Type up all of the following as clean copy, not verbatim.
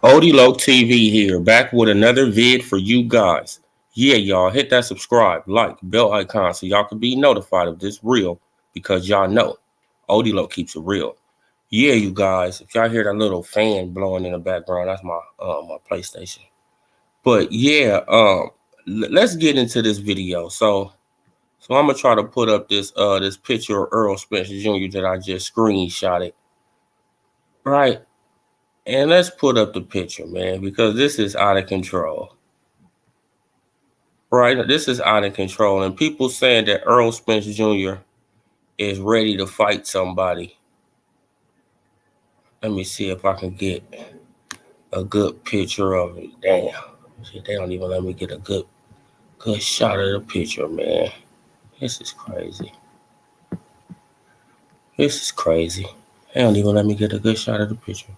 Odilo TV here, back with another vid for you guys. Yeah, y'all, hit that subscribe, like, bell icon so y'all can be notified of this reel because y'all know Odilo keeps it real. Yeah, you guys, if y'all hear that little fan blowing in the background, that's my PlayStation. But yeah, let's get into this video. So I'm gonna try to put up this picture of Errol Spence Jr. that I just screenshotted. Right. And let's put up the picture, man, because this is out of control. Right? This is out of control. And people saying that Errol Spence Jr. is ready to fight somebody. Let me see if I can get a good picture of it. Damn. Shit, they don't even let me get a good shot of the picture, man. This is crazy. This is crazy. They don't even let me get a good shot of the picture.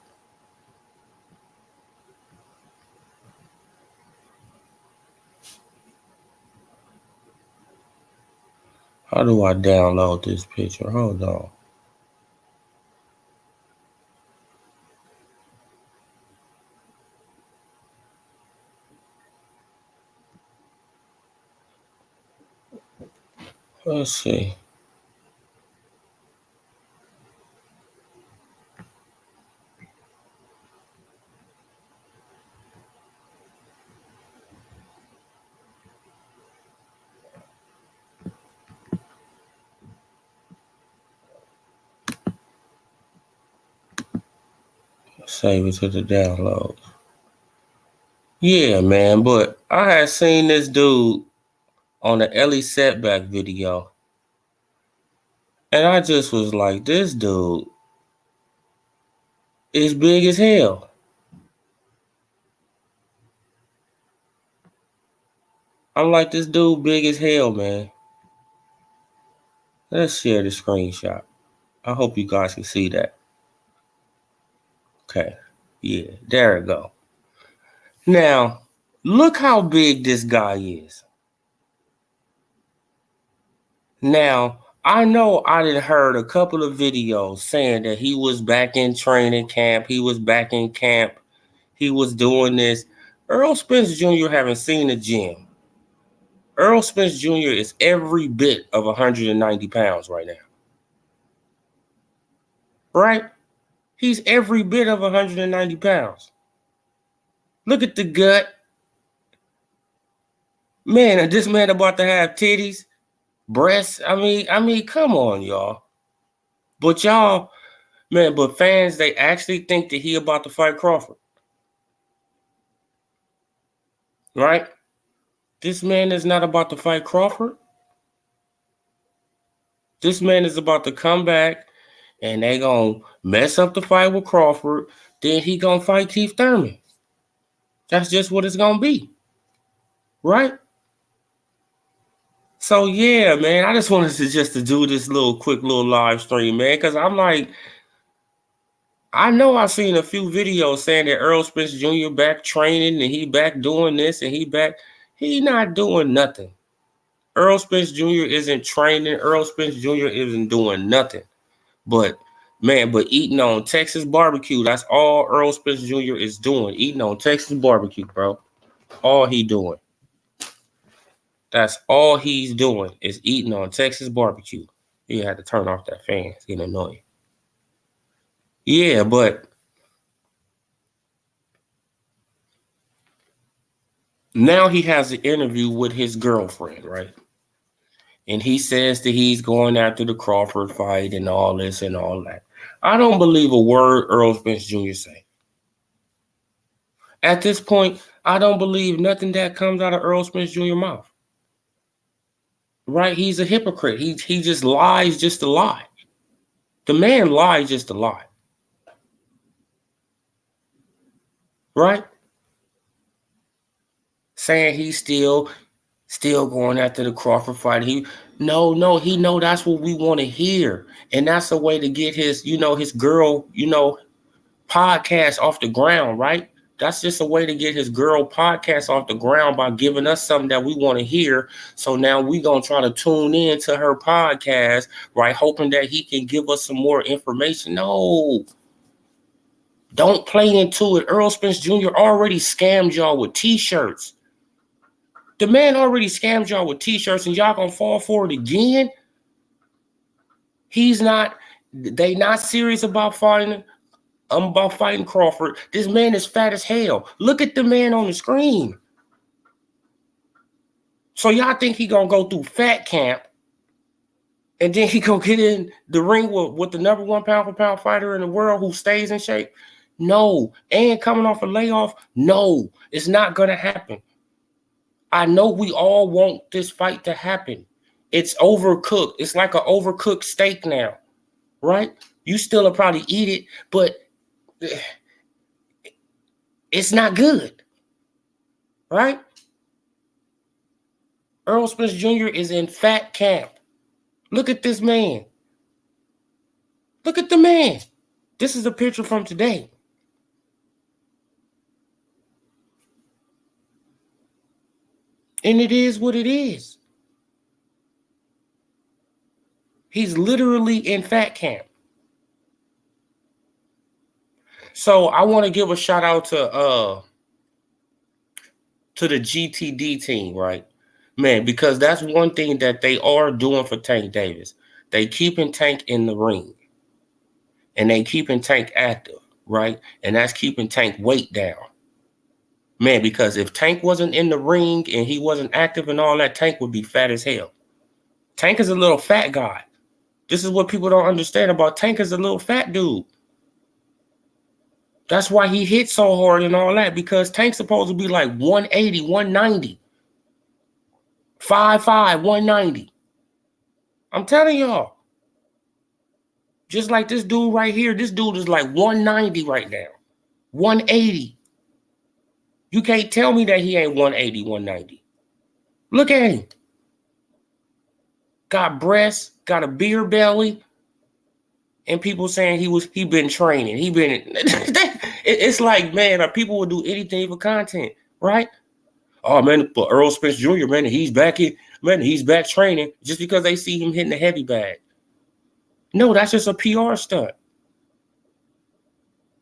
How do I download this picture? Hold on. Let's see. Save it to the downloads. Yeah, man, but I had seen this dude on the Ellie Setback video, and I just was like, this dude is big as hell. I'm like, this dude big as hell, man. Let's share the screenshot. I hope you guys can see that. Okay, yeah, there we go. Now, look how big this guy is. Now, I know I done heard a couple of videos saying that he was back in training camp. He was back in camp. He was doing this. Errol Spence Jr. haven't seen a gym. Errol Spence Jr. is every bit of 190 pounds right now. Right? He's every bit of 190 pounds. Look at the gut. Man, this man about to have titties, breasts. I mean, come on, y'all. But y'all, man, but fans, they actually think that he about to fight Crawford. Right? This man is not about to fight Crawford. This man is about to come back and they gonna mess up the fight with Crawford. Then he gonna fight Keith Thurman. That's just what it's gonna be. Right? So yeah, man, I just wanted to do this quick little live stream, man, because I'm like, I know I've seen a few videos saying that Errol Spence Jr. back training and he back doing this and he not doing nothing. Errol Spence Jr. isn't training. Errol Spence Jr. isn't doing nothing. But eating on Texas barbecue, that's all Errol Spence Jr. is doing. Eating on Texas barbecue, bro. All he doing. That's all he's doing is eating on Texas barbecue. You had to turn off that fan. It's getting annoying. Yeah, but now he has an interview with his girlfriend, right? And he says that he's going after the Crawford fight and all this and all that. I don't believe a word Errol Spence Jr. say. At this point, I don't believe nothing that comes out of Errol Spence Jr. mouth. Right? He's a hypocrite. He just lies just to lie. The man lies just to lie. Right? Saying he's still going after the Crawford fight. He know that's what we want to hear. And that's a way to get his, his girl, podcast off the ground, right? That's just a way to get his girl podcast off the ground by giving us something that we want to hear. So now we going to try to tune in to her podcast, right? Hoping that he can give us some more information. No. Don't play into it. Errol Spence Jr. already scammed y'all with t-shirts. The man already scammed y'all with t-shirts and y'all going to fall for it again? They not serious about fighting. I'm about fighting Crawford. This man is fat as hell. Look at the man on the screen. So y'all think he gonna go through fat camp and then he gonna get in the ring with the number 1 pound for pound fighter in the world who stays in shape? No. And coming off a layoff? No. It's not gonna happen. I know we all want this fight to happen. It's overcooked. It's like an overcooked steak now, right? You still will probably eat it, but it's not good, right? Errol Spence Jr. is in fat camp. Look at this man. Look at the man. This is a picture from today. And it is what it is. He's literally in fat camp. So I want to give a shout out to the GTD team, right? Man, because that's one thing that they are doing for Tank Davis. They keeping Tank in the ring. And they keeping Tank active, right? And that's keeping Tank weight down. Man, because if Tank wasn't in the ring and he wasn't active and all that, Tank would be fat as hell. Tank is a little fat guy. This is what people don't understand about Tank is a little fat dude. That's why he hit so hard and all that, because Tank's supposed to be like 180, 190. 5'5", 190. I'm telling y'all. Just like this dude right here, this dude is like 190 right now. 180. You can't tell me that he ain't 180, 190. Look at him. Got breasts, got a beer belly, and people saying he been training. It's like, man, people will do anything for content, right? Oh man, but Errol Spence Jr., man, he's back training just because they see him hitting the heavy bag. No, that's just a PR stunt,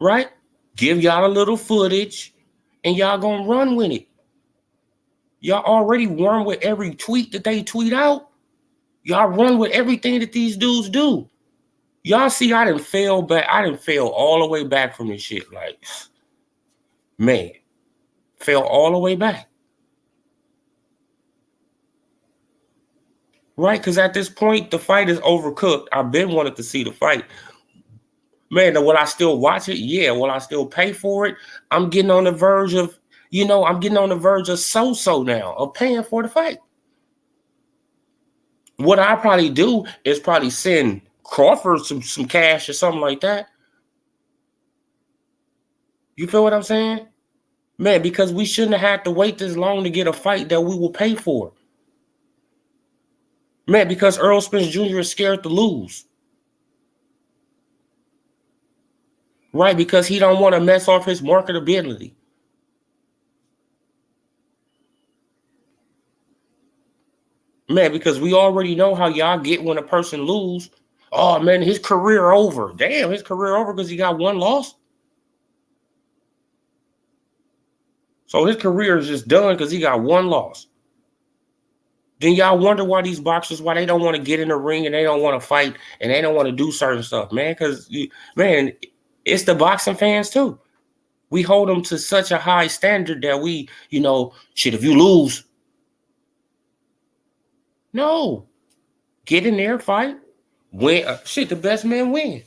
right? Give y'all a little footage, and y'all gonna run with it. Y'all already run with every tweet that they tweet out. Y'all run with everything that these dudes do. Y'all see, I didn't fail back. I didn't fail all the way back from this shit. Like, man, fell all the way back. Right? Because at this point, the fight is overcooked. I've been wanting to see the fight. Man, will I still watch it? Yeah. Will I still pay for it? I'm getting on the verge of, so-so now, of paying for the fight. What I probably do is probably send Crawford some cash or something like that. You feel what I'm saying? Man, because we shouldn't have had to wait this long to get a fight that we will pay for. Man, because Errol Spence Jr. is scared to lose. Right, because he don't want to mess off his marketability. Man, because we already know how y'all get when a person lose. Oh, man, his career over. Damn, his career over because he got one loss. So his career is just done because he got one loss. Then y'all wonder why these boxers, why they don't want to get in the ring and they don't want to fight and they don't want to do certain stuff, man. Because, man, it's the boxing fans too. We hold them to such a high standard that we, shit, if you lose. No. Get in there, fight. Win. Shit, the best man win.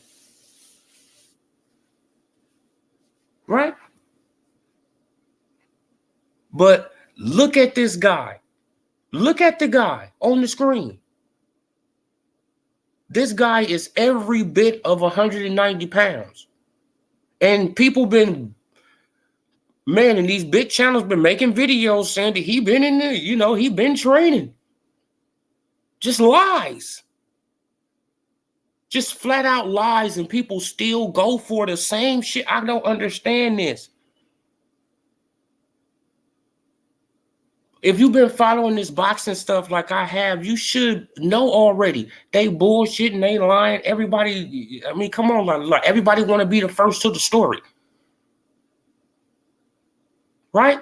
Right? But look at this guy. Look at the guy on the screen. This guy is every bit of 190 pounds. And people been, man, and these big channels been making videos saying that he been in there, he been training. Just lies. Just flat out lies, and people still go for the same shit. I don't understand this. If you've been following this boxing stuff like I have, you should know already. They bullshitting, they lying. Everybody, I mean, come on, like everybody want to be the first to the story. Right?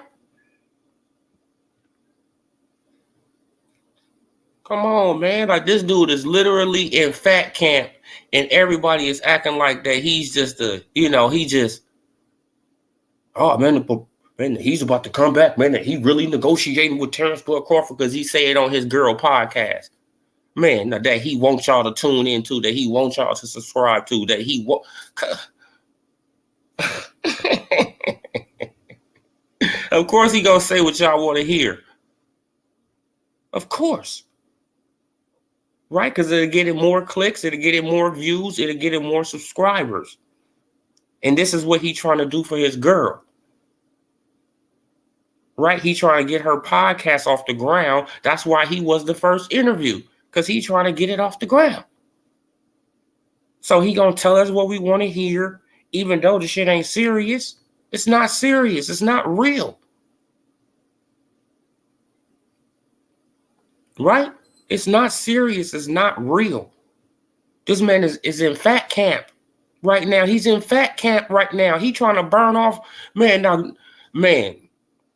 Come on, man. Like, this dude is literally in fat camp, and everybody is acting like that he's just oh, man, he's about to come back, man. He really negotiating with Terrence Crawford because he said it on his girl podcast. Man, that he wants y'all to tune into, that he wants y'all to subscribe to, that he want. Of course he gonna say what y'all want to hear. Of course. Right? Because it'll get him more clicks, it'll get him more views, it'll get him more subscribers. And this is what he's trying to do for his girl. Right? He trying to get her podcast off the ground. That's why he was the first interview. Because he's trying to get it off the ground. So he gonna tell us what we want to hear, even though the shit ain't serious. It's not serious. It's not real. Right? It's not serious. It's not real. This man is in fat camp right now. He's in fat camp right now. He trying to burn off. Man,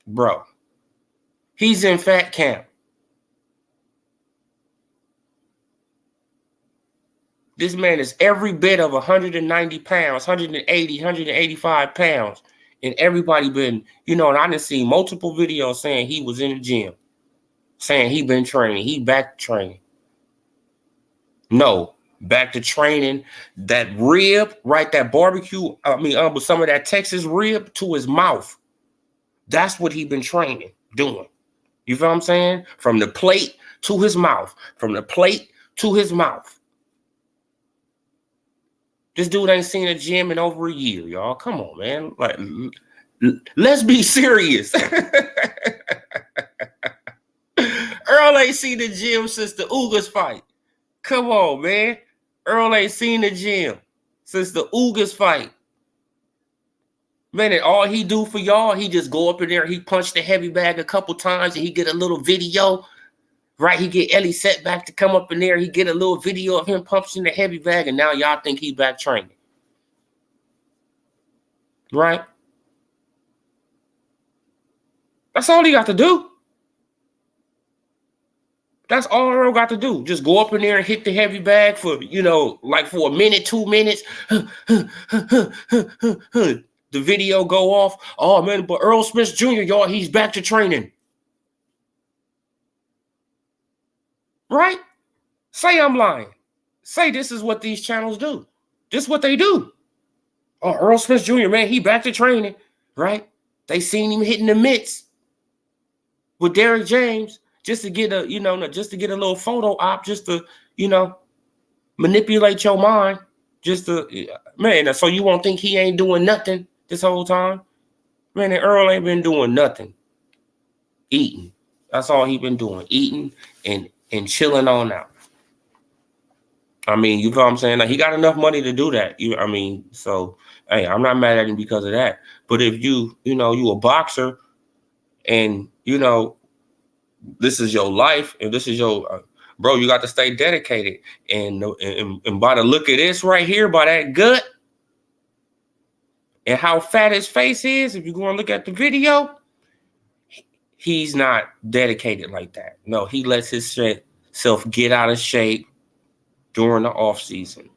bro. He's in fat camp. This man is every bit of 190 pounds, 180, 185 pounds. And everybody been, and I done seen multiple videos saying he was in the gym. Saying he been training. He back training. No, back to training. That rib, right? That barbecue, with some of that Texas rib to his mouth. That's what he been training, doing. You feel what I'm saying? From the plate to his mouth. From the plate to his mouth. This dude ain't seen a gym in over a year, y'all. Come on, man. Like, let's be serious. Errol ain't seen the gym since the Ugas fight. Come on, man. Errol ain't seen the gym since the Ugas fight. Man, and all he do for y'all, he just go up in there, he punch the heavy bag a couple times, and he get a little video. Right, he get Ellie Setback to come up in there. He get a little video of him punching the heavy bag, and now y'all think he back training. Right? That's all he got to do. That's all Errol got to do. Just go up in there and hit the heavy bag for, like for a minute, 2 minutes. The video go off. Oh, man, but Errol Spence Jr., y'all, he's back to training. Right? Say I'm lying. Say this is what these channels do. This is what they do. Oh, Errol Spence Jr., man, he back to training. Right? They seen him hitting the mitts with Derrick James just to get a little photo op, just to, manipulate your mind. Just to, man, so you won't think he ain't doing nothing this whole time? Man, and Errol ain't been doing nothing. Eating. That's all he been doing. Eating and chilling on out. I mean, you know what I'm saying? Like, he got enough money to do that. So, hey, I'm not mad at him because of that. But if you a boxer and, this is your life and this is your, bro, you got to stay dedicated. And by the look of this right here, by that gut and how fat his face is, if you go and look at the video, he's not dedicated like that. No, he lets himself get out of shape during the off season.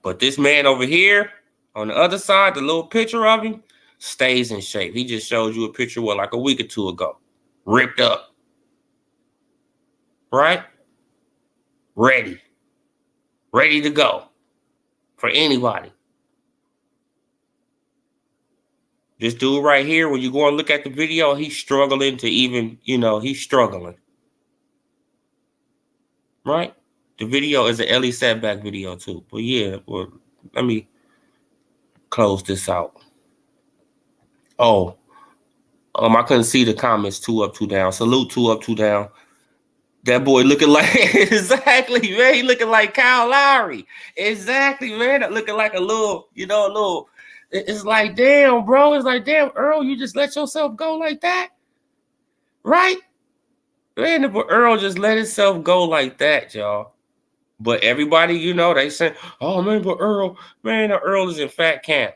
But this man over here on the other side, the little picture of him, stays in shape. He just showed you a picture, like a week or two ago. Ripped up. Right? Ready to go for anybody. This dude right here, when you go and look at the video, he's struggling to even, he's struggling. Right? The video is an Ellie setback video too. But yeah, well, let me close this out. Oh, I couldn't see the comments. 2 up, 2 down. Salute 2 up, 2 down. That boy looking like exactly, man. He looking like Kyle Lowry. Exactly, man. Looking like a little, It's like, damn, bro. It's like, damn, Earl, you just let yourself go like that, right? Man, if Earl just let himself go like that, y'all. But everybody, they say, oh man, but Earl is in fat camp.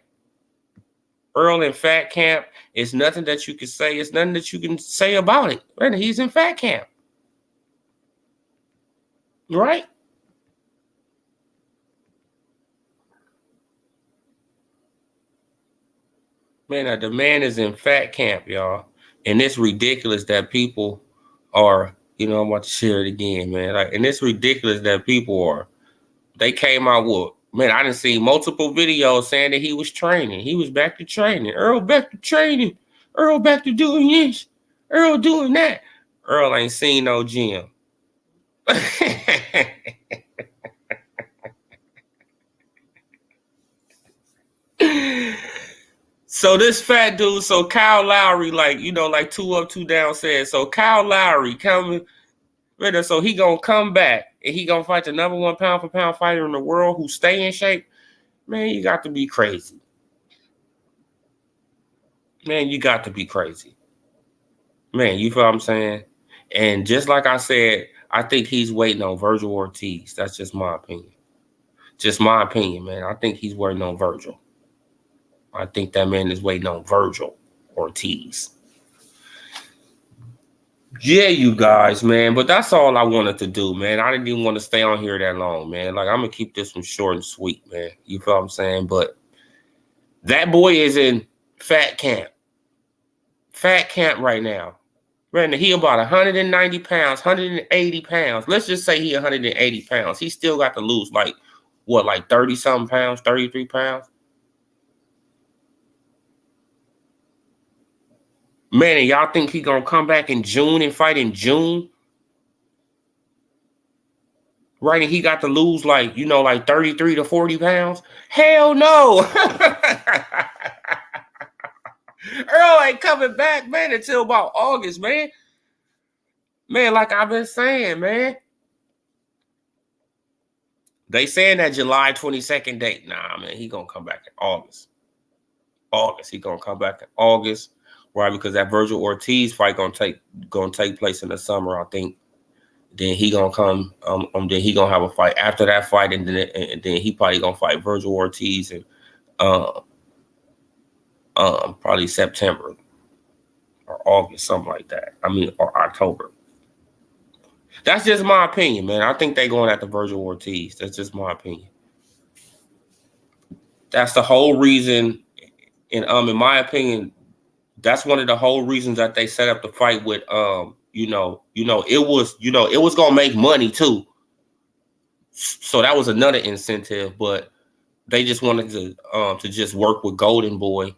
Earl in fat camp. It's nothing that you can say. It's nothing that you can say about it. Man, he's in fat camp. Right? Man, the man is in fat camp, y'all. And it's ridiculous that people are, I'm about to share it again, man. And it's ridiculous that people are. They came out with, man, I didn't see multiple videos saying that he was training. He was back to training. Earl back to training. Earl back to doing this. Earl doing that. Earl ain't seen no gym. So this fat dude, so Kyle Lowry, like 2 up, 2 down said. So Kyle Lowry coming, so he gonna come back and he gonna fight the number 1 pound for pound fighter in the world who stay in shape. Man, you got to be crazy. Man, you got to be crazy. Man, you feel what I'm saying? And just like I said, I think he's waiting on Virgil Ortiz. That's just my opinion. Just my opinion, man. I think he's waiting on Virgil. I think that man is waiting on Virgil Ortiz. Yeah, you guys, man. But that's all I wanted to do, man. I didn't even want to stay on here that long, man. Like, I'm going to keep this one short and sweet, man. You feel what I'm saying? But that boy is in fat camp. Fat camp right now. Man, he about 190 pounds, 180 pounds. Let's just say he 180 pounds. He still got to lose, like 30-something pounds, 33 pounds? Man, and y'all think he gonna come back in June and fight in June? Right, and he got to lose like 33 to 40 pounds? Hell no! Earl ain't coming back, man, until about August, man. Man, like I've been saying, man. They saying that July 22nd date. Nah, man, he gonna come back in August. He gonna come back in August. Right, because that Virgil Ortiz fight gonna take place in the summer, I think. Then he gonna come, then he gonna have a fight after that fight, and then he probably gonna fight Virgil Ortiz in probably September or August, something like that. Or October. That's just my opinion, man. I think they going after Virgil Ortiz. That's just my opinion. That's the whole reason, and in my opinion, that's one of the whole reasons that they set up the fight with it was gonna make money too. So that was another incentive, but they just wanted to just work with Golden Boy,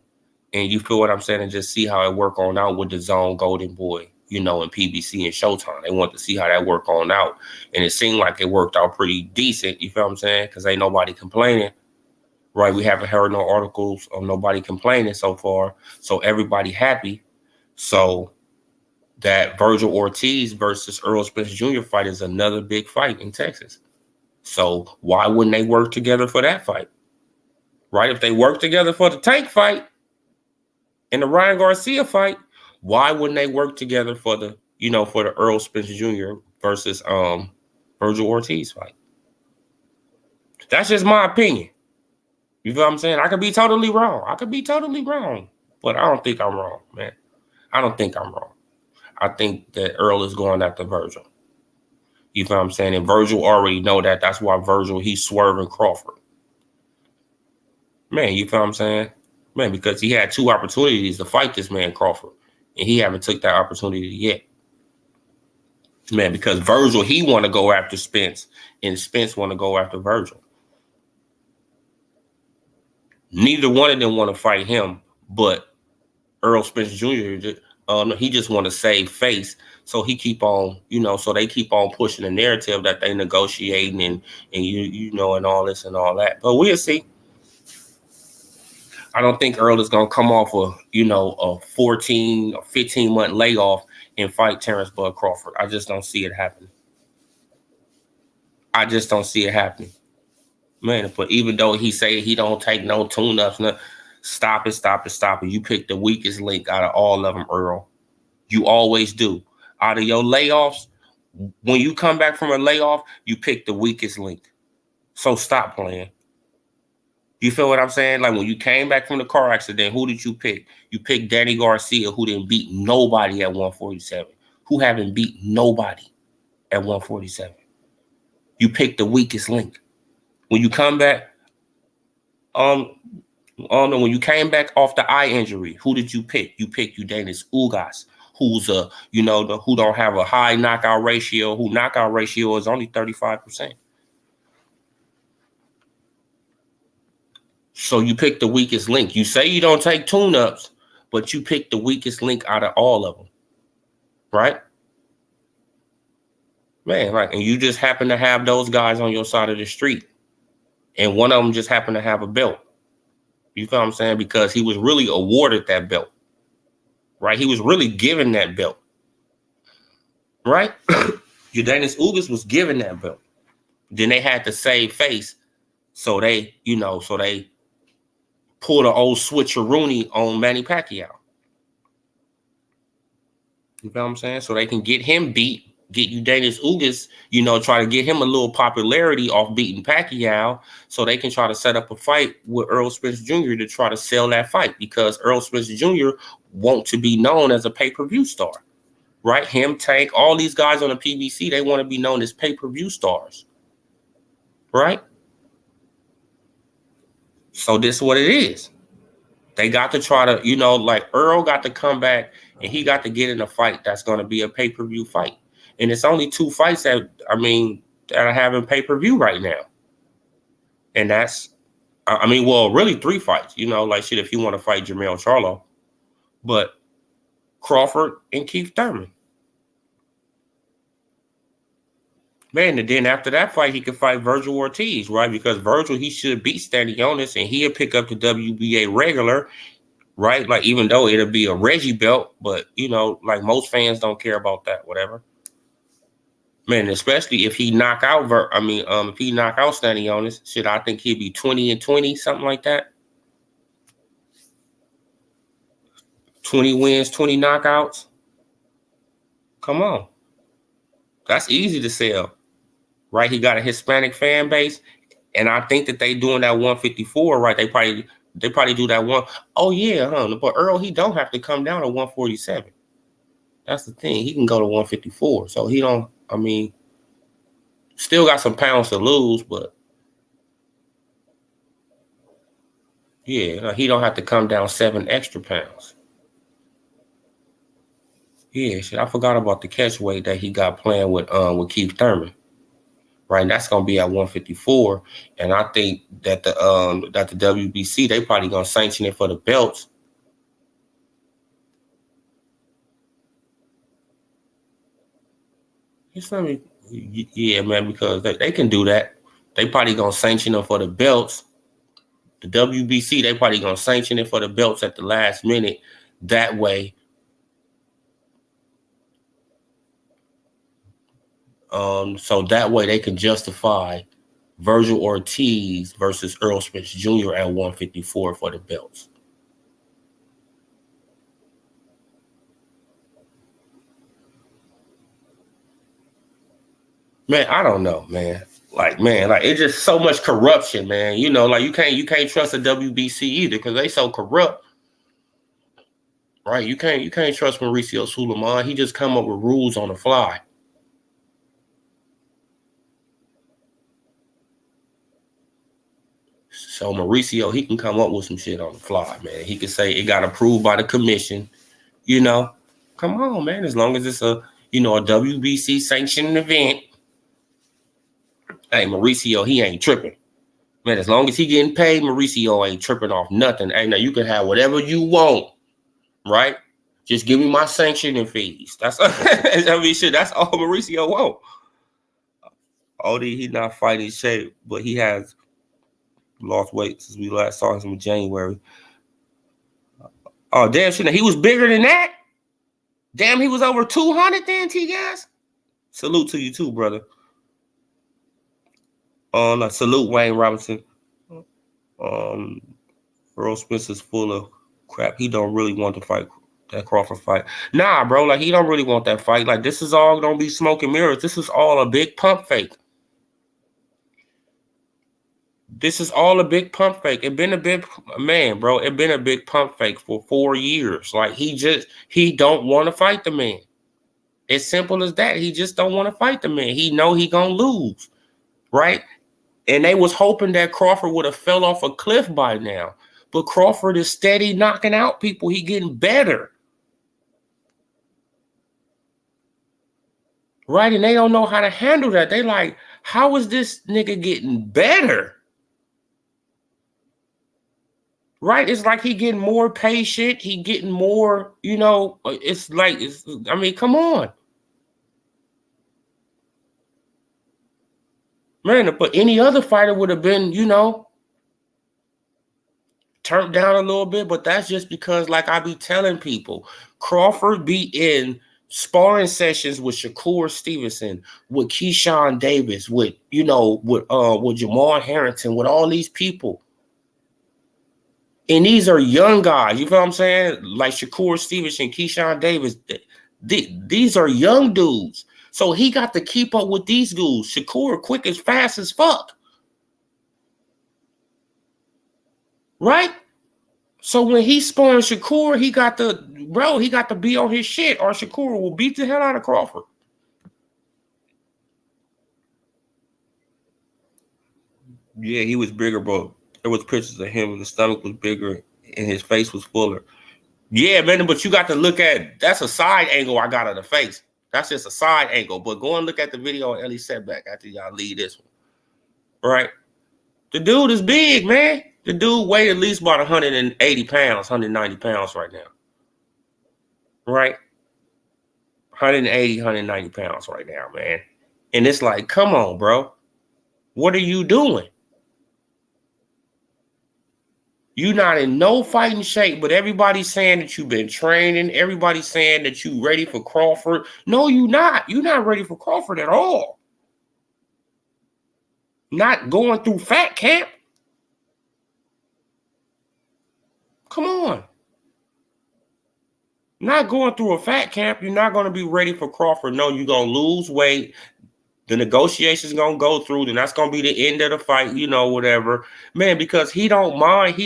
and you feel what I'm saying, and just see how it work on out with the Zone, Golden Boy, and PBC and Showtime. They wanted to see how that work on out, and it seemed like it worked out pretty decent. You feel what I'm saying? Because ain't nobody complaining. Right, we haven't heard no articles of nobody complaining so far, so everybody happy. So that Virgil Ortiz versus Errol Spence Jr. fight is another big fight in Texas. So why wouldn't they work together for that fight? Right, if they work together for the Tank fight and the Ryan Garcia fight, why wouldn't they work together for the Errol Spence Jr. versus Virgil Ortiz fight? That's just my opinion. You feel what I'm saying? I could be totally wrong. But I don't think I'm wrong, man. I don't think I'm wrong. I think that Errol is going after Virgil. You feel what I'm saying? And Virgil already know that. That's why Virgil, he's swerving Crawford. Man, you feel what I'm saying? Man, because he had 2 opportunities to fight this man, Crawford. And he haven't took that opportunity yet. Man, because Virgil, he want to go after Spence. And Spence want to go after Virgil. Neither one of them want to fight him, but Errol Spence Jr. He just want to save face, so he keep on, so they keep on pushing the narrative that they negotiating and and all this and all that. But we'll see. I don't think Errol is gonna come off a 14 or 15-month layoff and fight Terrence Bud Crawford. I just don't see it happening. I just don't see it happening, man. But even though he say he don't take no tune-ups, stop it. You pick the weakest link out of all of them, Errol. You always do. Out of your layoffs, when you come back from a layoff, you pick the weakest link. So stop playing. You feel what I'm saying? Like when you came back from the car accident, who did you pick? You picked Danny Garcia, who didn't beat nobody at 147. Who haven't beat nobody at 147. You picked the weakest link. When you come back, when you came back off the eye injury, who did you pick? You picked Eudenis Ugas, who's who don't have a high knockout ratio, who knockout ratio is only 35%. So you pick the weakest link. You say you don't take tune-ups, but you pick the weakest link out of all of them. Right? Man, right. And you just happen to have those guys on your side of the street. And one of them just happened to have a belt. You feel what I'm saying? Because he was really awarded that belt. Right? He was really given that belt. Right? Eudenis Ugas was given that belt. Then they had to save face. So they pulled an old switcheroony on Manny Pacquiao. You feel what I'm saying? So they can get him beat, get Eudenis Ugas, try to get him a little popularity off beating Pacquiao, so they can try to set up a fight with Errol Spence Jr. to try to sell that fight, because Errol Spence Jr. want to be known as a pay-per-view star. Right? Him, Tank, all these guys on the PBC, they want to be known as pay-per-view stars. Right? So this is what it is. They got to try to, like Errol got to come back and he got to get in a fight that's going to be a pay-per-view fight. And it's only 2 fights that are having pay-per-view right now. And that's, really 3 fights, if you want to fight Jermell Charlo. But Crawford and Keith Thurman. Man, and then after that fight, he could fight Virgil Ortiz, right? Because Virgil, he should beat Stanionis, and he'll pick up the WBA regular, right? Like, even though it'll be a Reggie belt, but, like most fans don't care about that, whatever. Man, especially if he knock out, if he knock out Stanionis, I think he'd be 20-20, something like that. 20 wins, 20 knockouts. Come on. That's easy to sell. Right, he got a Hispanic fan base, and I think that they doing that 154. Right, they probably do that one. Oh yeah, but Errol, he don't have to come down to 147. That's the thing. He can go to 154. So he don't. Still got some pounds to lose, but yeah, he don't have to come down 7 extra pounds. Yeah, I forgot about the catch weight that he got playing with Keith Thurman. Right, and that's gonna be at 154, and I think that the WBC, they probably gonna sanction it for the belts. Yeah, man, because they can do that. They probably gonna sanction them for the belts. The WBC, they probably gonna sanction it for the belts at the last minute. That way, so that way they can justify Virgil Ortiz versus Errol Spence Jr. at 154 for the belts. Man, I don't know, man. Like it's just so much corruption, man. You can't trust the WBC either because they so corrupt. Right? You can't trust Mauricio Sulaiman. He just come up with rules on the fly. So Mauricio, he can come up with some shit on the fly, man. He can say it got approved by the commission. Come on, man. As long as it's a WBC sanctioned event. Hey, Mauricio, he ain't tripping. Man, as long as he getting paid, Mauricio ain't tripping off nothing. Hey, now you can have whatever you want. right? Just give me my sanctioning fees. That's I mean, shit. That's all Mauricio want. Although he not fighting shape, but he has lost weight since we last saw him in January. Oh damn, shit! He was bigger than that. Damn, he was over 200 then, T-Gas. Salute to you too, brother. Salute Wayne Robinson. Errol Spence is full of crap. He don't really want to fight that Crawford fight. Nah, bro, like he don't really want that fight. Like this is all gonna be smoke and mirrors. This is all a big pump fake. This is all a big pump fake. It been a big man, bro. It been a big pump fake for 4 years. Like he don't want to fight the man. As simple as that. He just don't want to fight the man. He know he gonna lose, right? And they was hoping that Crawford would have fell off a cliff by now. But Crawford is steady knocking out people. He getting better. Right? And they don't know how to handle that. They like, how is this nigga getting better? Right? It's like he getting more patient. He getting more, it's like, I mean, come on. Man, but any other fighter would have been, turned down a little bit, but that's just because, like I be telling people, Crawford be in sparring sessions with Shakur Stevenson, with Keyshawn Davis, with Jamal Harrington, with all these people. And these are young guys, you feel what I'm saying? Like Shakur Stevenson, Keyshawn Davis. These are young dudes. So he got to keep up with these dudes. Shakur quick as fast as fuck. Right? So when he's sparring Shakur, he got to be on his shit, or Shakur will beat the hell out of Crawford. Yeah, he was bigger, bro. There was pictures of him, and the stomach was bigger, and his face was fuller. Yeah, man, but you got to look at, that's a side angle I got of the face. That's just a side angle. But go and look at the video of Ellie Setback after y'all leave this one. Right? The dude is big, man. The dude weighed at least about 180 pounds, 190 pounds right now. Right? 180, 190 pounds right now, man. And it's like, come on, bro. What are you doing? You're not in no fighting shape, but everybody's saying that you've been training. Everybody's saying that you ready for Crawford. No, you're not. You're not ready for Crawford at all. Not going through fat camp. Come on. Not going through a fat camp. You're not going to be ready for Crawford. No, you're going to lose weight. The negotiation's going to go through. Then that's going to be the end of the fight, whatever. Man, because he don't mind,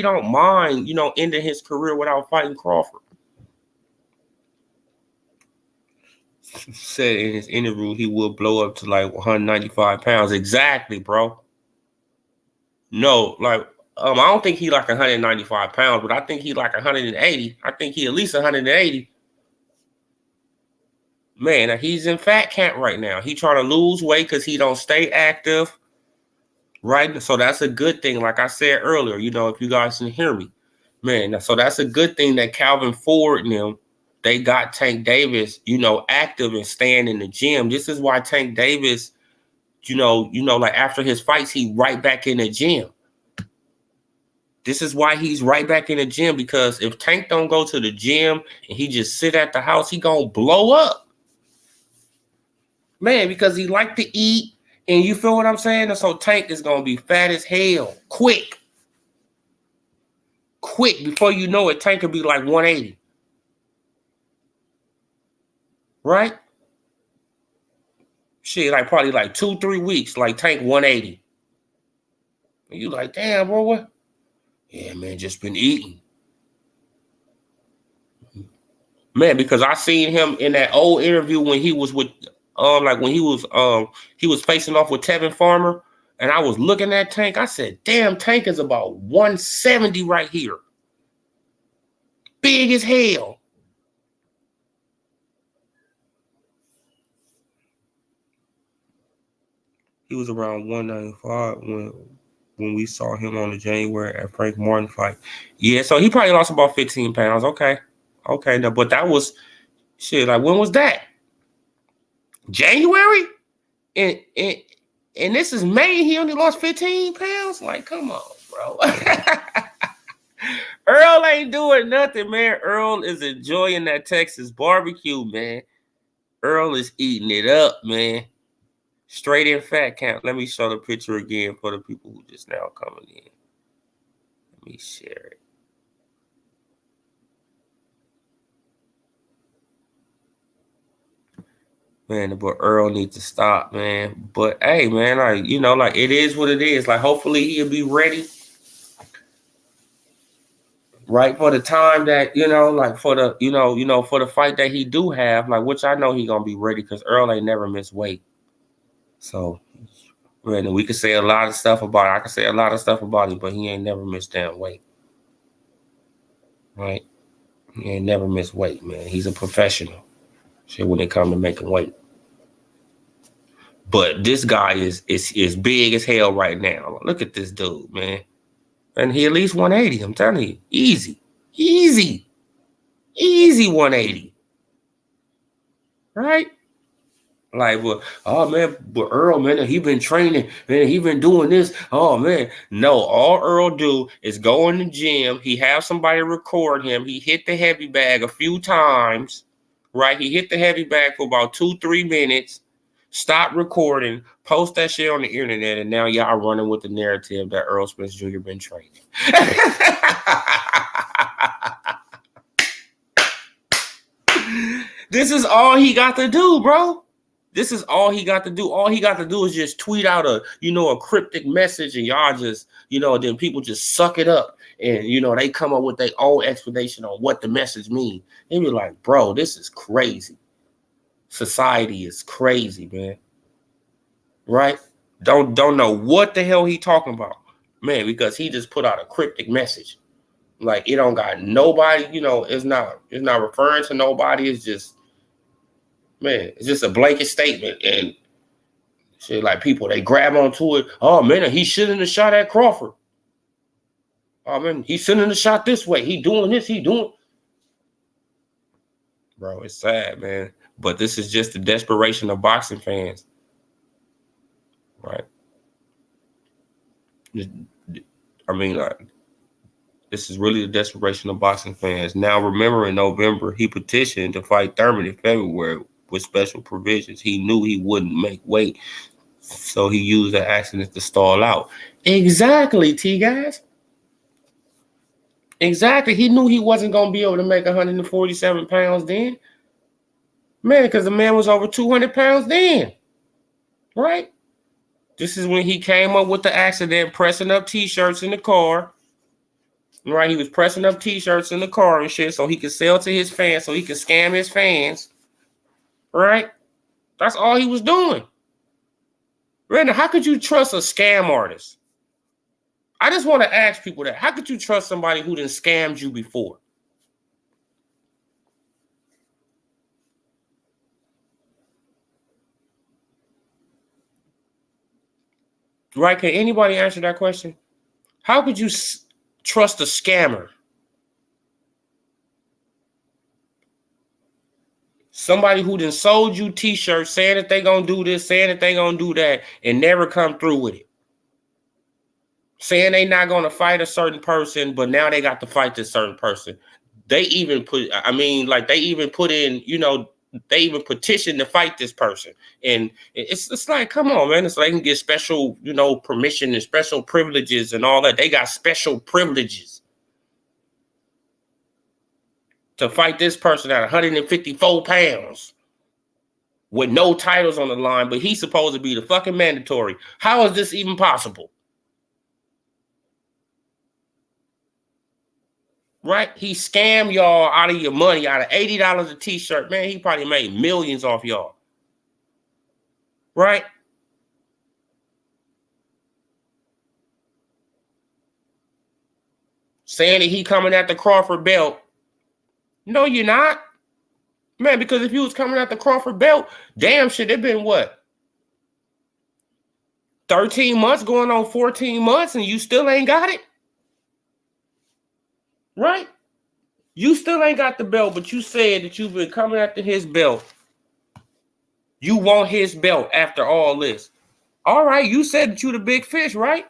ending his career without fighting Crawford. Said in his interview he will blow up to like 195 pounds. Exactly, bro. No, like, I don't think he like 195 pounds, but I think he like 180. I think he at least 180. Man, he's in fat camp right now. He trying to lose weight because he don't stay active, right? So that's a good thing. Like I said earlier, if you guys can hear me, man. So that's a good thing that Calvin Ford and them, they got Tank Davis, active and staying in the gym. This is why Tank Davis, like after his fights, he right back in the gym. This is why he's right back in the gym, because if Tank don't go to the gym and he just sit at the house, he gonna blow up. Man, because he like to eat, and you feel what I'm saying? And so Tank is gonna be fat as hell, quick. Before you know it, Tank could be like 180. Right? Shit, like probably like 2-3 weeks, like Tank 180. And you like, damn, bro, what? Yeah, man, just been eating. Man, because I seen him in that old interview when he was with, when he was facing off with Tevin Farmer, and I was looking at Tank. I said, damn, Tank is about 170 right here. Big as hell. He was around 195 when we saw him on the January at Frank Martin fight. Yeah, so he probably lost about 15 pounds. Okay. Okay, no, but that was shit. Like, when was that? January? And this is May. He only lost 15 pounds. Like, come on, bro. Earl ain't doing nothing, man. Earl is enjoying that Texas barbecue, man. Earl is eating it up, man. Straight in fat count. Let me show the picture again for the people who just now coming in. Let me share it. Man, but Earl needs to stop, man. But hey, man, like, you know, like, it is what it is. Like, hopefully he'll be ready, right, for the time that, you know, like, for the, for the fight that he do have, like, which I know he gonna be ready, because Earl ain't never missed weight. So, man, we could say a lot of stuff about it. I could say a lot of stuff about him, but he ain't never missed damn weight. Right? He ain't never missed weight, man. He's a professional. Shit, when it comes to making weight. But this guy is big as hell right now. Look at this dude, man. And he at least 180. I'm telling you. Easy. 180. Right? Like, well, oh man, but Earl, man, he been training, man, he been doing this. Oh man, no, all Earl do is go in the gym. He have somebody record him. He hit the heavy bag a few times, right? He hit the heavy bag for about 2-3 minutes. Stop recording, post that shit on the internet, and now y'all running with the narrative that Errol Spence Jr. been training. This is all he got to do, bro. This is all he got to do. All he got to do is just tweet out a cryptic message, and y'all just, then people just suck it up. And, they come up with their own explanation on what the message means. They be like, bro, this is crazy. Society is crazy, man. Right? Don't know what the hell he talking about. Man, because he just put out a cryptic message. Like, it don't got nobody, it's not referring to nobody. It's just, man, it's just a blanket statement. And shit, like, people, they grab onto it. Oh, man, he shouldn't have shot at Crawford. Oh, man, he shouldn't have shot this way. He doing this, he doing. Bro, it's sad, man. But this is just the desperation of boxing fans. Right? I mean, this is really the desperation of boxing fans. Now, remember, in November, he petitioned to fight Thurman in February with special provisions. He knew he wouldn't make weight, so he used the accident to stall out. Exactly, T-guys. Exactly. He knew he wasn't going to be able to make 147 pounds then. Man, because the man was over 200 pounds then. Right? This is when he came up with the accident, pressing up T-shirts in the car. Right? He was pressing up T-shirts in the car and shit so he could sell to his fans, so he could scam his fans. Right? That's all he was doing. Brandon, how could you trust a scam artist? I just want to ask people that. How could you trust somebody who done scammed you before? Right? Can anybody answer that question? How could you trust a scammer? Somebody who done sold you T-shirts saying that they gonna do this, saying that they gonna do that, and never come through with it. Saying they not gonna fight a certain person, but now they got to fight this certain person. They even put in, they even petitioned to fight this person. And it's like, come on, man. It's like they can get special, permission and special privileges and all that. They got special privileges to fight this person at 154 pounds with no titles on the line, but he's supposed to be the fucking mandatory. How is this even possible? Right? He scammed y'all out of your money, out of $80 a T-shirt. Man, he probably made millions off y'all. Right? Saying that he coming at the Crawford belt. No, you're not. Man, because if you was coming at the Crawford belt, damn shit, it been what? 13 months going on 14 months and you still ain't got it? Right? You still ain't got the belt, but you said that you've been coming after his belt. You want his belt after all this. All right, you said that you the big fish, right?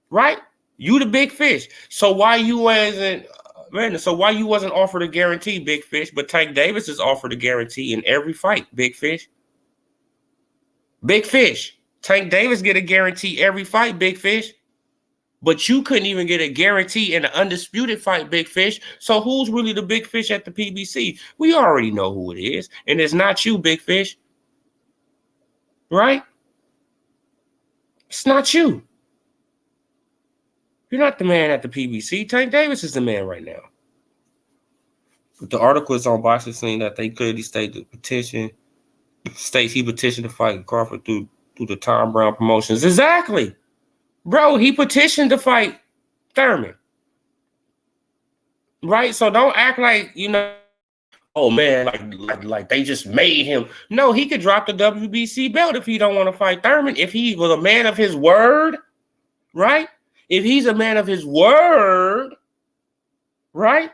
Right? You the big fish. So why you wasn't offered a guarantee, big fish, but Tank Davis is offered a guarantee in every fight, big fish. Big fish. Tank Davis get a guarantee every fight, big fish. But you couldn't even get a guarantee in an undisputed fight, big fish. So who's really the big fish at the PBC? We already know who it is. And it's not you, big fish. Right? It's not you. You're not the man at the PBC. Tank Davis is the man right now. But the article is on Boxing saying that they clearly state the petition states he petitioned to fight Crawford through the Tom Brown promotions. Exactly. Bro, he petitioned to fight Thurman. Right? So don't act like, oh man, like they just made him. No, he could drop the WBC belt if he don't want to fight Thurman. If he was a man of his word, right? If he's a man of his word, right?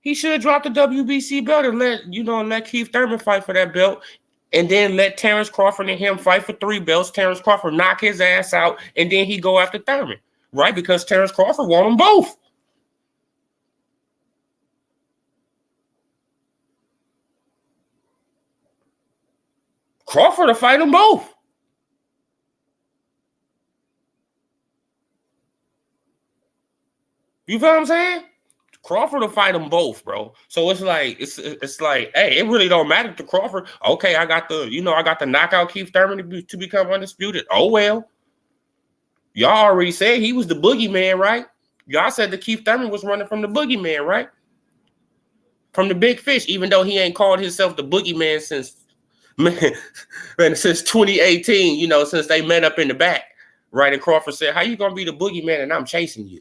He should have dropped the WBC belt and let Keith Thurman fight for that belt. And then let Terrence Crawford and him fight for 3 belts. Terrence Crawford knock his ass out, and then he go after Thurman, right? Because Terrence Crawford want them both. Crawford will fight them both. You feel what I'm saying? Crawford will fight them both, bro. So it's like, hey, it really don't matter to Crawford. Okay, I got the knockout Keith Thurman to become undisputed. Oh well. Y'all already said he was the boogeyman, right? Y'all said that Keith Thurman was running from the boogeyman, right? From the big fish, even though he ain't called himself the boogeyman since 2018, since they met up in the back, right? And Crawford said, how you gonna be the boogeyman and I'm chasing you?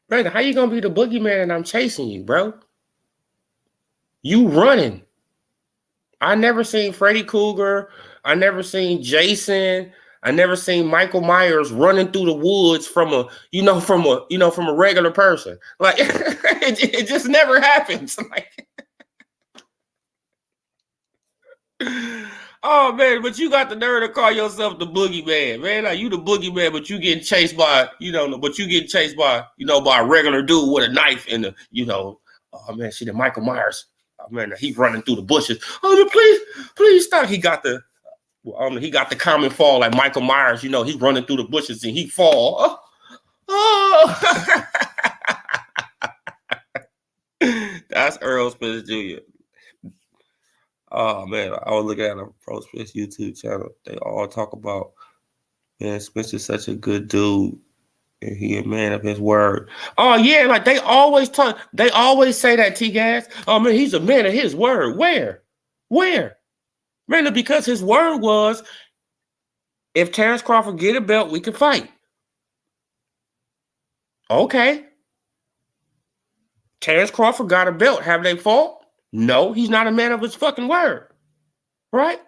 Brother, how you gonna be the boogeyman and I'm chasing you, bro? You running. I never seen Freddy Krueger. I never seen Jason. I never seen Michael Myers running through the woods from a regular person. Like it just never happens. Like, oh man, but you got the nerve to call yourself the boogeyman, man. Like you the boogeyman, but you getting chased by, by a regular dude with a knife and oh man, see the Michael Myers. Oh man, he's running through the bushes. Oh, please stop. He got the common fall like Michael Myers, he's running through the bushes and he fall. Oh. That's Errol Spence Jr. Oh man, I was looking at a Pro Spence YouTube channel. They all talk about, man, Spence is such a good dude. And he a man of his word. Oh yeah, like they always say that, T-Gas. Oh man, he's a man of his word. Where? Man, because his word was, if Terrence Crawford get a belt, we can fight. Okay. Terrence Crawford got a belt. Have they fought? No, he's not a man of his fucking word. Right?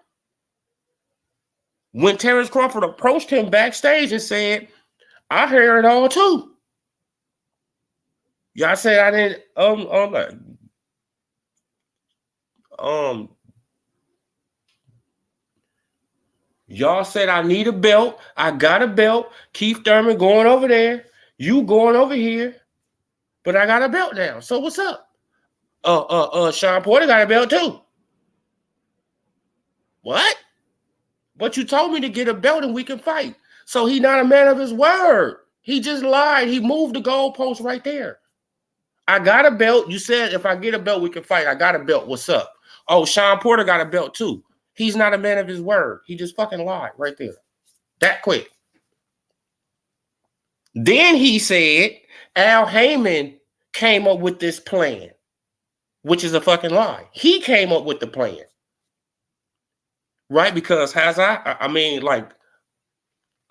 When Terrence Crawford approached him backstage and said, I heard it all too. Y'all said I didn't y'all said I need a belt. I got a belt. Keith Thurman going over there. You going over here. But I got a belt now. So what's up? Sean Porter got a belt too. What? But you told me to get a belt and we can fight. So he not a man of his word. He just lied. He moved the goalpost right there. I got a belt. You said if I get a belt, we can fight. I got a belt. What's up? Oh, Sean Porter got a belt too. He's not a man of his word. He just fucking lied right there. That quick. Then he said Al Heyman came up with this plan, which is a fucking lie. He came up with the plan. Right? Because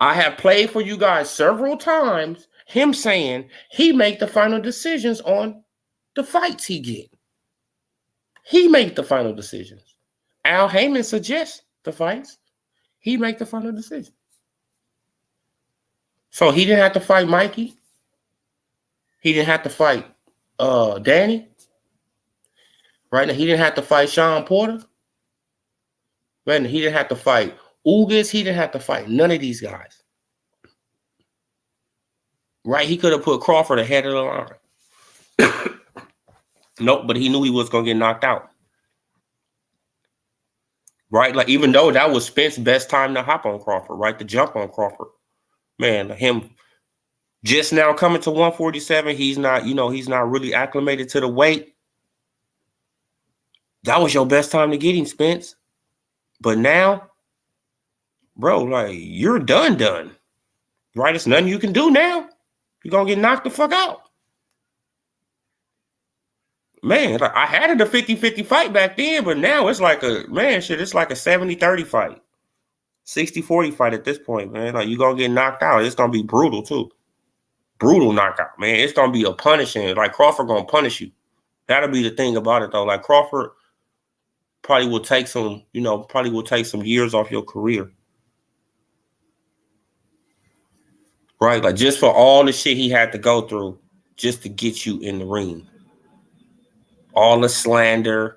I have played for you guys several times, him saying he make the final decisions on the fights he get. He make the final decisions. Al Heyman suggests the fights. He make the final decision. So he didn't have to fight Mikey. He didn't have to fight Danny. Right now, he didn't have to fight Sean Porter. Right now, he didn't have to fight Ugas. He didn't have to fight none of these guys. Right? He could have put Crawford ahead of the line. Nope, but he knew he was going to get knocked out. Right? Like, even though that was Spence's best time to hop on Crawford, right? To jump on Crawford. Man, him just now coming to 147, he's not really acclimated to the weight. That was your best time to get him, Spence. But now, bro, like, you're done. Right? It's nothing you can do now. You're going to get knocked the fuck out. Man, like, I had it a 50-50 fight back then, but now it's like it's like a 70-30 fight. 60-40 fight at this point, man. Like, you're going to get knocked out. It's going to be brutal, too. Brutal knockout, man. It's going to be a punishing. Like, Crawford going to punish you. That'll be the thing about it, though. Like, Crawford probably will take some years off your career. Right? Like, just for all the shit he had to go through just to get you in the ring. All the slander,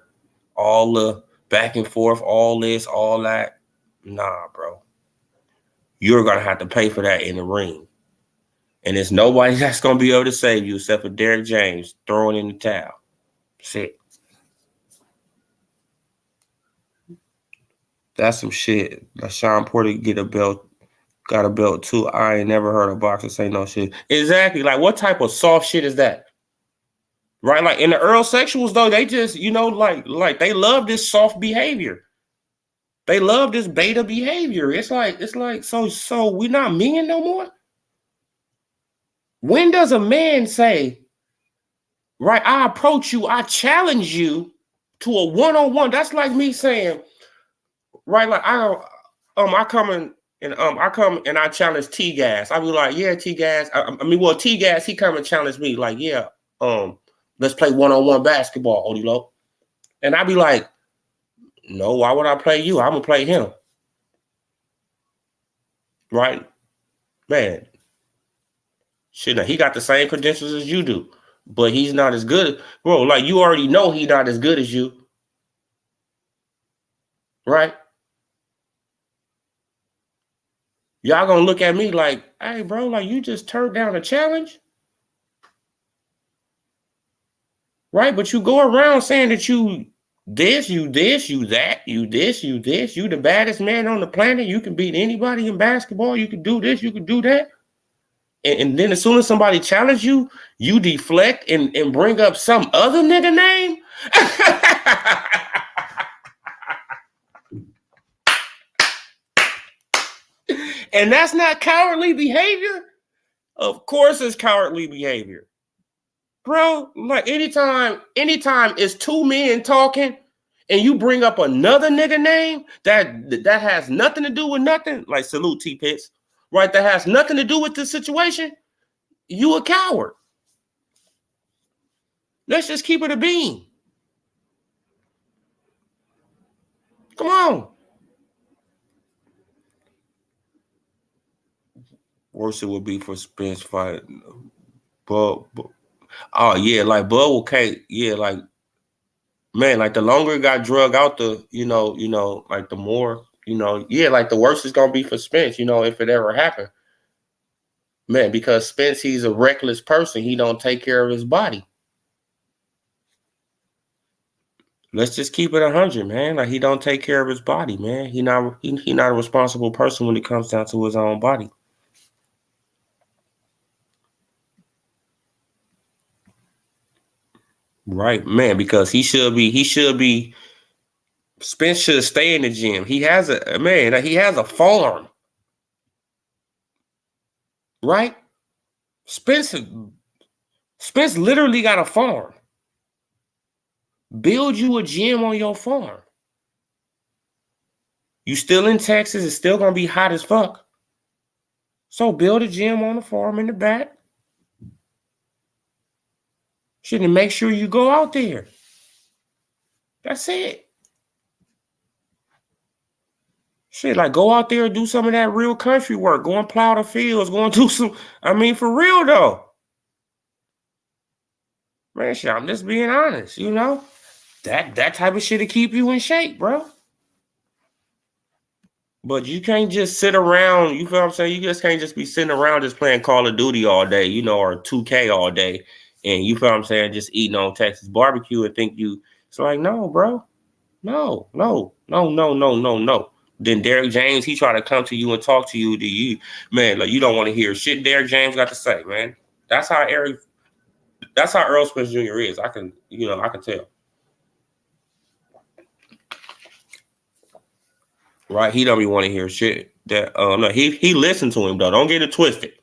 all the back and forth, all this, all that. Nah, bro. You're going to have to pay for that in the ring. And there's nobody that's going to be able to save you except for Derrick James throwing in the towel. That's it. That's some shit. Like, Sean Porter got a belt too. I ain't never heard a boxer say no shit. Exactly. Like, what type of soft shit is that? Right? Like, in the Errol sexuals, though, they just, like they love this soft behavior. They love this beta behavior. It's like, so we're not men no more? When does a man say, right, I approach you, I challenge you to a one-on-one? That's like me saying, right, like I come and I challenge T-Gas. I be like, yeah, T-Gas. T-Gas, he come and challenge me, like, yeah, let's play one-on-one basketball, Odilo. And I be like, no, why would I play you? I'm gonna play him. Right? Man. Shit, now he got the same credentials as you do, but he's not as good. Bro, like, you already know he's not as good as you. Right? Y'all gonna look at me like, hey, bro, like, you just turned down a challenge? Right? But you go around saying that you this, you that, you this, you the baddest man on the planet. You can beat anybody in basketball. You can do this, you can do that. And then as soon as somebody challenges you, you deflect and bring up some other nigga name. And that's not cowardly behavior? Of course it's cowardly behavior. Bro, like, anytime it's two men talking and you bring up another nigga name that has nothing to do with nothing, like, salute T-Pits, right, that has nothing to do with the situation, you a coward. Let's just keep it a bean. Come on. Worse it would be for Spence fight. But oh yeah, like, Bud will cake. Yeah, like, man, like, the longer it got drug out, the like, the more, yeah, like, the worse it's gonna be for Spence, if it ever happened. Man, because Spence, he's a reckless person. He don't take care of his body. Let's just keep it 100, man. Like, he don't take care of his body, man. He not a responsible person when it comes down to his own body. Right, man, because he should be Spence should stay in the gym. He has a farm. Right? Spence literally got a farm. Build you a gym on your farm. You still in Texas, it's still gonna be hot as fuck. So build a gym on the farm in the back. Shouldn't make sure you go out there. That's it. Shit, like go out there and do some of that real country work. Go and plow the fields. Go and do some. I mean, for real though, man. Shit, I'm just being honest. You know, that type of shit to keep you in shape, bro. But you can't just sit around. You feel what I'm saying? You just can't just be sitting around just playing Call of Duty all day, you know, or 2K all day, and you feel what I'm saying? Just eating on Texas barbecue and think you. It's like, no, bro. No, no, no, no, no, no, no. Then Derrick James, he try to come to you and talk to you. Man, like you don't want to hear shit Derrick James got to say, man. That's how Errol Spence Jr. is. I can tell. Right? He don't be want to hear shit. That no, he listened to him though. Don't get it twisted.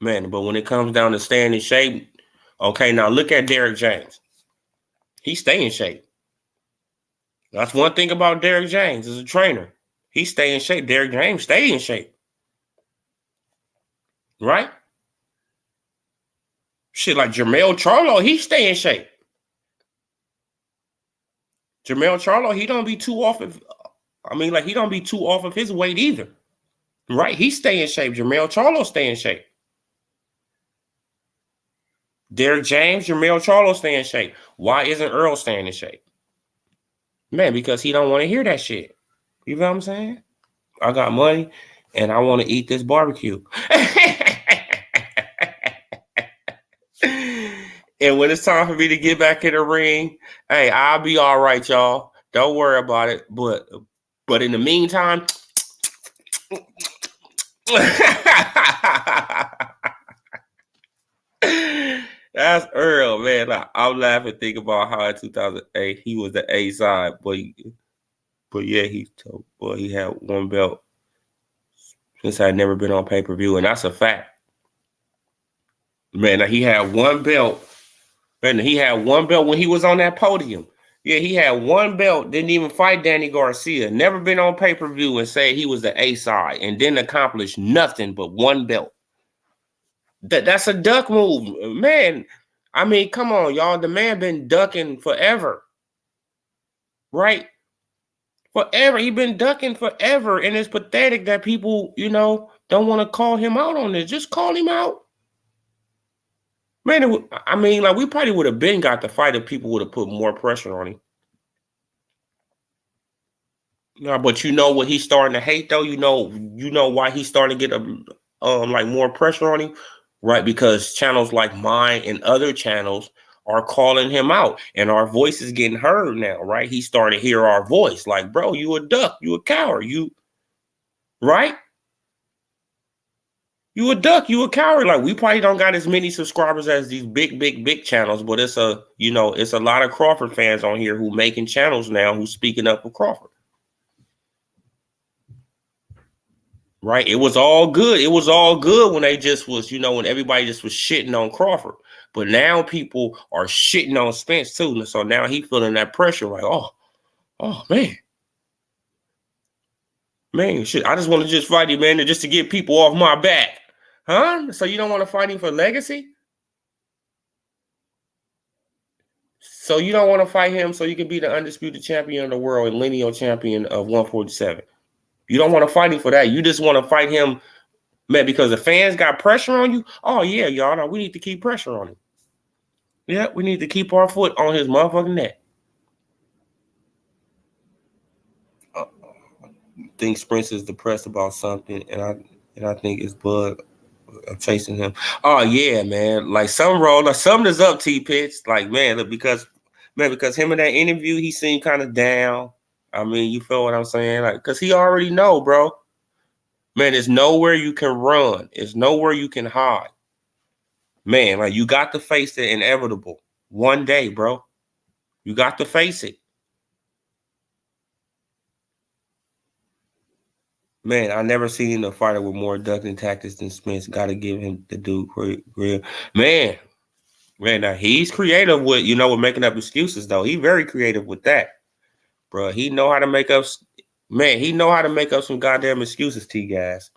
Man, but when it comes down to staying in shape, okay, now look at Derrick James. He stay in shape. That's one thing about Derrick James as a trainer. He stay in shape. Derrick James stay in shape. Right? Shit like Jermell Charlo, he stay in shape. Jermell Charlo, he don't be too off of, he don't be too off of his weight either. Right? He stay in shape. Jermell Charlo stay in shape. Derrick James, Jermell Charlo stay in shape. Why isn't Errol staying in shape? Man, because he don't want to hear that shit. You know what I'm saying? I got money and I want to eat this barbecue. And when it's time for me to get back in the ring, hey, I'll be all right, y'all. Don't worry about it. But in the meantime, that's Errol, man. Like, I'm laughing thinking about how in 2008 he was the A side, but yeah, he had one belt since I'd never been on pay-per-view, and that's a fact. Man, he had one belt. Man, he had one belt when he was on that podium. Yeah, he had one belt, didn't even fight Danny Garcia, never been on pay-per-view and say he was the A side and didn't accomplish nothing but one belt. That's a duck move, man. I mean, come on, y'all. The man been ducking forever. Right? Forever. He been ducking forever. And it's pathetic that people, don't want to call him out on this. Just call him out. Man, we probably would have been got the fight if people would have put more pressure on him. No, but you know what he's starting to hate though. You know why he's starting to get more pressure on him, right? Because channels like mine and other channels are calling him out, and our voice is getting heard now, right? He's starting to hear our voice, like, bro, you a duck, you a coward, right? You a duck, you a coward. Like we probably don't got as many subscribers as these big channels, but it's a lot of Crawford fans on here who making channels now who's speaking up for Crawford. Right? It was all good. It was all good when they just was, when everybody just was shitting on Crawford. But now people are shitting on Spence too. So now he feeling that pressure like, oh man. Man, shit, I just want to just fight him, man, just to get people off my back. Huh? So you don't want to fight him for legacy? So you don't want to fight him so you can be the undisputed champion of the world and lineal champion of 147. You don't want to fight him for that. You just want to fight him, man, because the fans got pressure on you. Oh, yeah, y'all. No, we need to keep pressure on him. Yeah, we need to keep our foot on his motherfucking neck. I think Spence is depressed about something, and I think it's Bud chasing him. Oh yeah, man. Like something is up, T-Pitch. Like, man, look, because him in that interview, he seemed kind of down. I mean, you feel what I'm saying? Like, because he already know, bro. Man, there's nowhere you can run. There's nowhere you can hide. Man, like you got to face the inevitable one day, bro. You got to face it. Man, I never seen a fighter with more ducking tactics than Spence. Got to give him the dude real. Man, now he's creative with making up excuses though. He's very creative with that, bro. He know how to make up. Man, he know how to make up some goddamn excuses, T-Guys.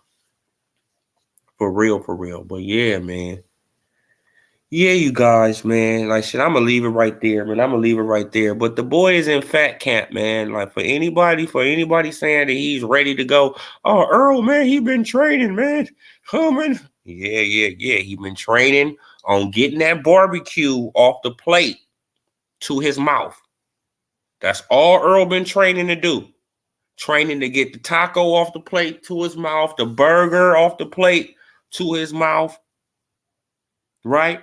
For real. But yeah, man. Yeah, you guys, man. Like shit, I'm gonna leave it right there, man. I'm gonna leave it right there. But the boy is in fat camp, man. Like for anybody saying that he's ready to go, oh Earl, man, he been training, man. Oh man. Yeah. He been training on getting that barbecue off the plate to his mouth. That's all Earl been training to do. Training to get the taco off the plate to his mouth, the burger off the plate to his mouth, right?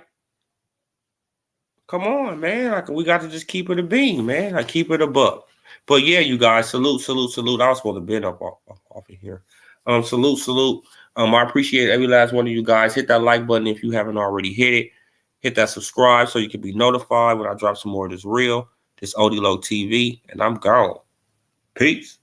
Come on, man. Like we got to just keep it a bean, man. Like keep it a buck. But yeah, you guys, salute. I was supposed to bend up off of here. Salute. I appreciate every last one of you guys. Hit that like button if you haven't already hit it. Hit that subscribe so you can be notified when I drop some more of this real, this Odilo TV, and I'm gone. Peace.